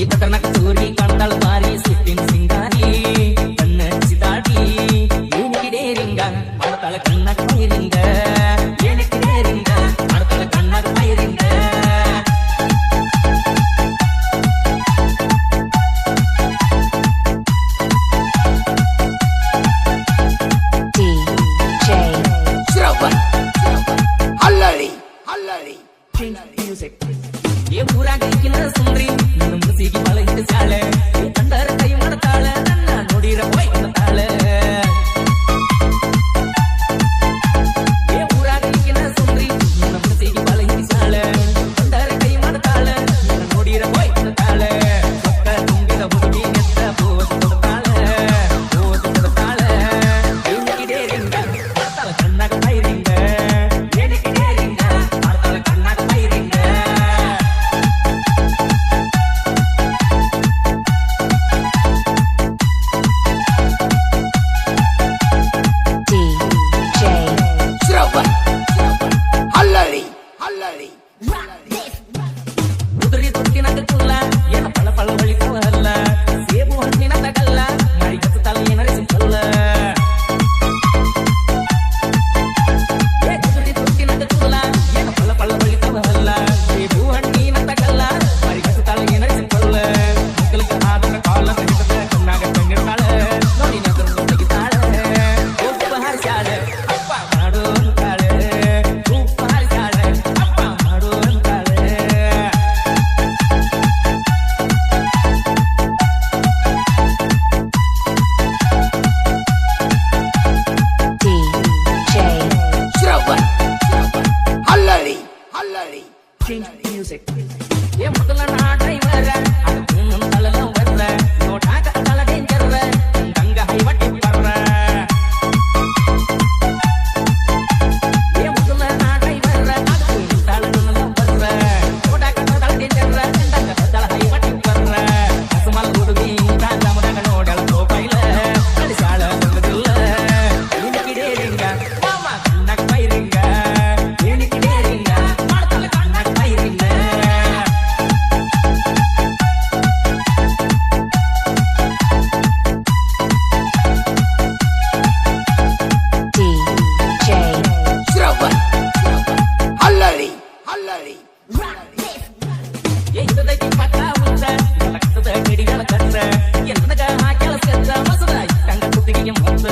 ಏಕತನ ಕಚೂರಿ ಕಾಣ್ತಾಳ ಬಾರಿ ಸುಟ್ಟಿನ ಸಿಂಗಾರಿ ಕಣ್ಣ ಚಿದಾಡಿ ಏನಿಗಿದೆ ರಿಂಗ ಮಾಡ್ತಾಳ ಕಣ್ಣ ಕೈರಿಂಗ ಏನಿಗಿದೆ ರಿಂಗ ಮಾಡ್ತಾಳ ಕಣ್ಣ ಕೈರಿಂಗ ಊರಾಗಿನ ಸುಂದ್ರಿ ನನ್ನ ಮನಸ್ಸಿಗೆ ಬಾಳ ಹಿಡಿಸಾಳೆ ಅಂದರ ಕೈ ಮಾಡ್ತಾಳ ನನ್ನ ನೋಡಿರ ಹೋಯ್ ಅಂತಾಳೆ ಊರಾಗಿನ ಸುಂದ್ರಿ ನನ್ನ ಮನಸ್ಸಿಗೆ ಬಾಳ ಹಿಡಿಸಾಳೆ ಅಂದರ ಕೈ ಮಾಡ್ತಾಳ ನನ್ನ ನೋಡಿರ ಹೋಯ್ ಅಂತಾಳೆ ಸೊಕ್ಕ ತುಂಬಿದ ಹುಡುಗಿ ನೆತ್ತ ಬೋತ್ ಕೊಡ್ತಾಳೆ ಏನಿಗಿದೆ ರಿಂಗ ಮಾಡ್ತಾಳ ಕಣ್ಣಾಗ ಕೈ ರಿಂಗ ಏನಿಗಿದೆ ರಿಂಗ ಮಾಡ್ತಾಳ ಕಣ್ಣಾಗ ಕೈ ರಿಂಗ ಉದುರಿ ತೊಟ್ಟಿನಾಗ ಕುಲ್ಲ ಏನ ಪಳ ಪಳ ಬಳಿಕವಲ್ಲ ಸೇಬು ಹಣ್ಣಿನ ತಗಲ್ಲ ಮಾಡಿ ಕತ್ತಲ್ಲ ಏನಾರ ಸಿಂಪಲ್ಲ ಉದುರಿ ತೊಟ್ಟಿನಾಗ ಕುಲ್ಲ ಏನ ಪಳ ಪಳ ಬಳಿಕವಲ್ಲ ಸೇಬು ಹಣ್ಣಿನ ತಗಲ್ಲ ಮಾಡಿ ಕತ್ತಲ್ಲ ಏನಾರ ಸಿಂಪಲ್ಲ ಮಕ್ಕಳಿಗ ಆದರ ಕಾಲ ತೆಗಿತದ ಕಣ್ಣಾಗ ತಂಗಿರ್ತಾಳ ನೋಡಿ ನಗರ ತೆಗಿತಾಳ ಒಬ್ಬ ಹಾರಿಸಾಳ ಅಪ್ಪ ಮಾಡು ಅಂತಾಳೆ ರೂಪ ಹಾರಿಸಾಳ ಅಪ್ಪ ಮಾಡು ಅಂತಾಳೆ ಏ ಮೊದಲ ನಾ ಡ್ರೈವರ ಅದು ತಳ ವರ್ರ ನೋಟಾಕ ತಳ ಡೇಂಜರ್ ಗಂಗ ಹೈವಟ್ಟಿ ಬರ್ರ ಏ ಮೊದಲ ನಾ ಡ್ರೈವರ ಅದು ತಳ ವರ್ರ ನೋಟಾಕ ತಳ ಡೇಂಜರ್ ಗಂಗ ತಳ ಹೈವಟ್ಟಿ ಬರ್ರ ಅಸಮಲ್ ಹುಡುಗಿ ರಾಜಮದಾಗ ನೋಡಳ ಪ್ರೊಫೈಲ ಕಳಿಸಾಳ ಬಂಗದಿಲ್ಲ ಏನಿಕಿಡೆ ರಿಂಗ ಮಾಮ ಕಣ್ಣಾಗ ಕೈ ರಿಂಗ ಏನಿಕಿಡೆ ರಿಂಗ ಮಾಡ್ತಾಳ ಕಣ್ಣಾಗ ಕೈ ರಿಂಗ ಎಂತದಕ್ಕೆ ಪಟ್ಟ ಹುಚ್ಚ ಲಕ್ಷದ ಗಿಡಿಗಳ ಕಟ್ಟ ಎಂತನಗ ಆ ಕೆಲಸ ಮಸದ ತಂಗ ಕುತ್ತಿಗೆ ಮುತ್ತ